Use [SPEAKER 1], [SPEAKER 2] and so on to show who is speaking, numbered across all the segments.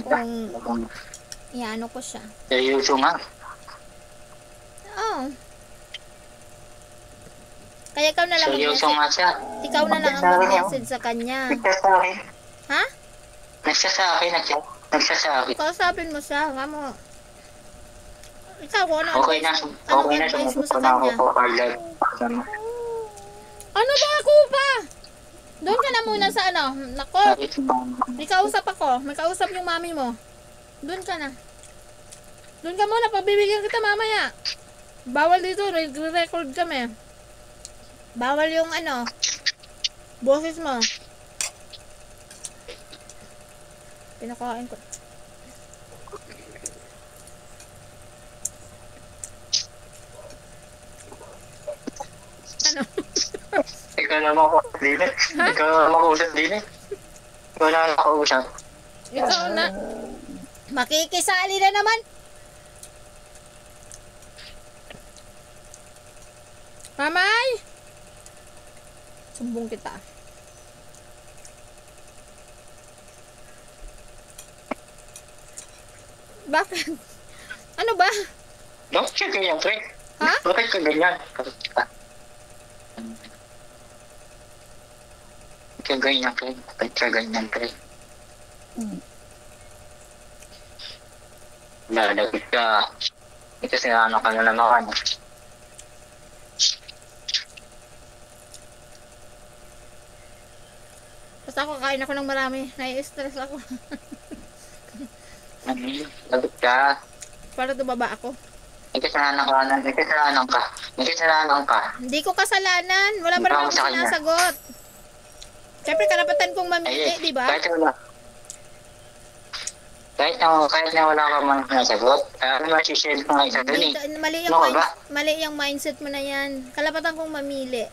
[SPEAKER 1] Kung iano ko siya.
[SPEAKER 2] Seryoso nga.
[SPEAKER 1] Oo. Kaya ikaw na lang
[SPEAKER 2] Seryoso nga siya.
[SPEAKER 1] ikaw na lang ang mag-message sa kanya.
[SPEAKER 2] Nagsasabi.
[SPEAKER 1] Ha?
[SPEAKER 2] Nagsasabi.
[SPEAKER 1] Kausapin mo siya. Nga mo. Ikaw, kung ano
[SPEAKER 2] Okay na. Okay na.
[SPEAKER 1] advice mo sa
[SPEAKER 2] Sumusunod na ako
[SPEAKER 1] kanya?
[SPEAKER 2] po, Carla.
[SPEAKER 1] Ano ba ako pa? Doon ka na muna sa ano. Nako, may kausap ako. May kausap yung mami mo. Doon ka na. Doon ka muna, pabibigyan kita mamaya. Bawal dito, record kami. Bawal yung ano, boses mo. Pinakain ko. Ano?
[SPEAKER 2] Ikaw na makausap din eh. Ikaw na makausap din eh. Ikaw na makausap.
[SPEAKER 1] Ikaw na. Makikisali na naman. Mamay! Sumbong kita. Bakit? Ano ba?
[SPEAKER 2] Bakit ka ganyan, pre?
[SPEAKER 1] Ha?
[SPEAKER 2] Bakit ka ganyan? Bakit ka ganyan, pre? Lalagit ka. Ito sinano ka na naman.
[SPEAKER 1] Basta ako kain ako ng marami. Nai-stress ako.
[SPEAKER 2] Lagit ka.
[SPEAKER 1] Para tumaba ako.
[SPEAKER 2] May kasalanan ka.
[SPEAKER 1] Hindi ko kasalanan. Wala pa
[SPEAKER 2] Ikaw
[SPEAKER 1] naman ako
[SPEAKER 2] sa kanya.
[SPEAKER 1] sinasagot. Siyempre karapatan kong mamili, di ba?
[SPEAKER 2] Kahit na wala ka man nasagot, ano masishare ko nga isa dun eh.
[SPEAKER 1] Mali
[SPEAKER 2] Ano ka ba?
[SPEAKER 1] mali yung mindset mo na yan. Kalapatan kong mamili.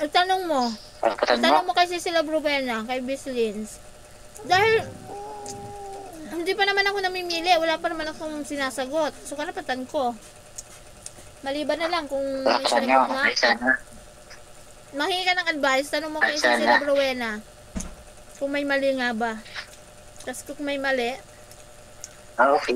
[SPEAKER 1] Tanong mo. Tanong mo kasi sila Brubena, kay Bislins. Dahil hindi pa naman ako namimili, wala pa naman akong sinasagot. So karapatan ko. Maliban na lang kung may sagot nga. Mahingi ka ng advice, tanong mo kay sila Brubena. Kung may mali nga ba. Tapos kung may mali,
[SPEAKER 2] Okay.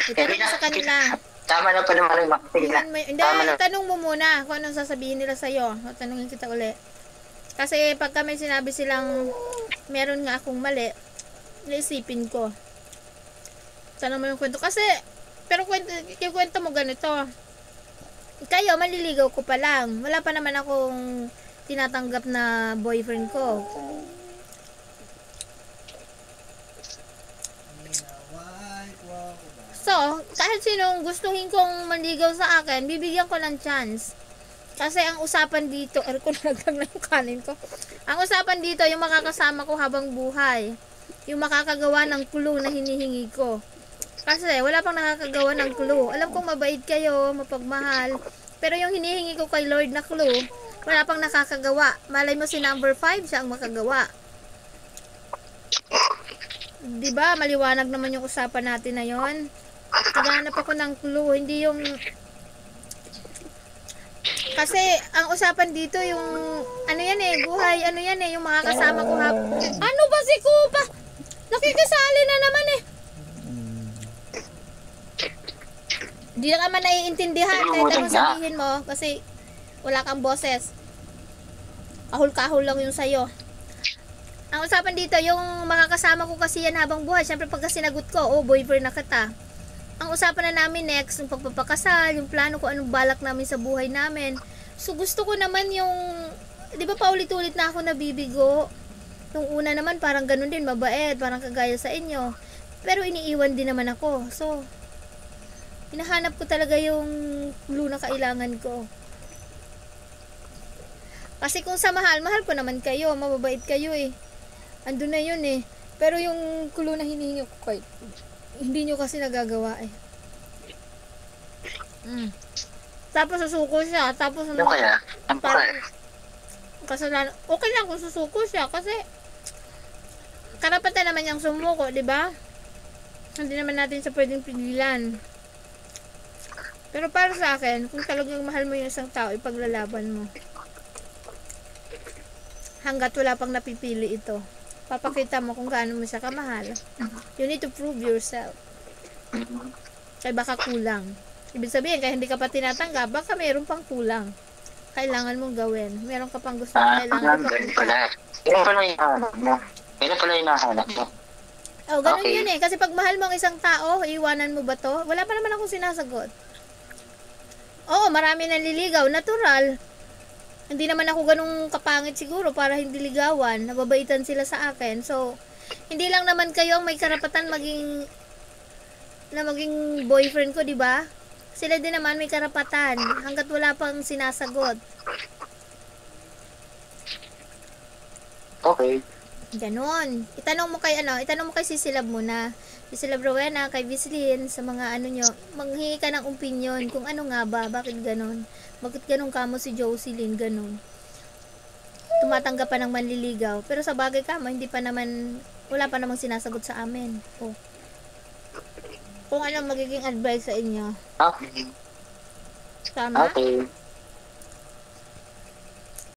[SPEAKER 1] itanong mo sa kanila.
[SPEAKER 2] Tama na pala marimar.
[SPEAKER 1] Hindi, tanong mo muna kung anong sasabihin nila sa'yo. Tanungin kita uli. Kasi pagka may sinabi silang meron nga akong mali, naisipin ko. Tanong mo yung kwento. Kasi, pero yung kwento mo ganito. Kayo, maliligaw ko pa lang. Wala pa naman akong tinatanggap na boyfriend ko. So, kahit sinong gustuhin kong manligaw sa akin, bibigyan ko ng chance. Kasi ang usapan dito, ko nagdag na yung kanin ko. Ang usapan dito, yung makakasama ko habang buhay. Yung makakagawa ng clue na hinihingi ko. Kasi wala pang nakakagawa ng clue. Alam kong mabait kayo, mapagmahal. Pero yung hinihingi ko kay Lord na clue, wala pang nakakagawa. Malay mo si number 5, siya ang makagawa. Diba, maliwanag naman yung usapan natin na yon. Naghahanap ako ng clue, hindi yung... Kasi, ang usapan dito yung... Ano yan eh, buhay, ano yan eh, yung makakasama ko Ano ba si Kupa? Nakikisali na naman eh. Hindi na naman naiintindihan kahit anong sabihin mo kasi wala kang boses. Kahul-kahul lang yung sayo. Ang usapan dito, yung makakasama ko kasi yan habang buhay. Siyempre pagka sinagot ko, boyfriend na kita. Ang usapan na namin next, yung pagpapakasal, yung plano ko, anong balak namin sa buhay namin. So gusto ko naman yung, di ba paulit-ulit na ako nabibigo? Nung una naman parang ganun din, mabait, parang kagaya sa inyo. Pero iniiwan din naman ako. So, hinahanap ko talaga yung clue na kailangan ko. Kasi kung sa mahal ko naman kayo, mababait kayo eh. Andun na yun eh. Pero yung clue na hinihingi ko kayo, hindi nyo kasi nagagawa eh. Tapos susuko siya. Tapos
[SPEAKER 2] Ano kaya? Ano kaya?
[SPEAKER 1] Kasalanan. Okay lang kung susuko siya kasi karapatan naman niyang sumuko, di ba? Hindi naman natin siya pwedeng pigilan. Pero para sa akin, kung talagang mahal mo yung isang tao, ipaglalaban mo. hanggat wala pang napipili ito. Papakita mo kung gaano mo siya kamahal. You need to prove yourself. Kaya baka kulang. Ibig sabihin, kaya hindi ka pa tinatanggap, baka mayroon pang kulang. Kailangan mong gawin. Meron ka pang gusto, kailangan ka
[SPEAKER 2] ganun pala. Ganun pala yung hinahanap mo. Ganun pala yung hinahanap mo.
[SPEAKER 1] Oh, ganun
[SPEAKER 2] Okay.
[SPEAKER 1] yun eh. Kasi pag mahal mo ang isang tao, iiwanan mo ba to? Wala pa naman akong sinasagot. Oo, marami nanliligaw. Natural. Hindi naman ako ganung kapangit siguro para hindi ligawan. Nababaitan sila sa akin. So, hindi lang naman kayo ang may karapatan maging boyfriend ko, di ba? Sila din naman may karapatan hanggat wala pang sinasagot.
[SPEAKER 2] Okay.
[SPEAKER 1] Ganon. Itanong mo kay Sisilab muna. Sisilab Rowena, kay Bislin, sa mga ano nyo, manghingi ka ng opinion kung ano nga ba, bakit ganon. Bakit ganon ka mo si Jocelyn, ganon. Tumatanggap pa ng manliligaw. Pero sa bagay ka mo, wala pa namang sinasagot sa amin. Oh. Kung ano magiging advice sa inyo.
[SPEAKER 2] Okay.
[SPEAKER 1] Tama?
[SPEAKER 2] Okay.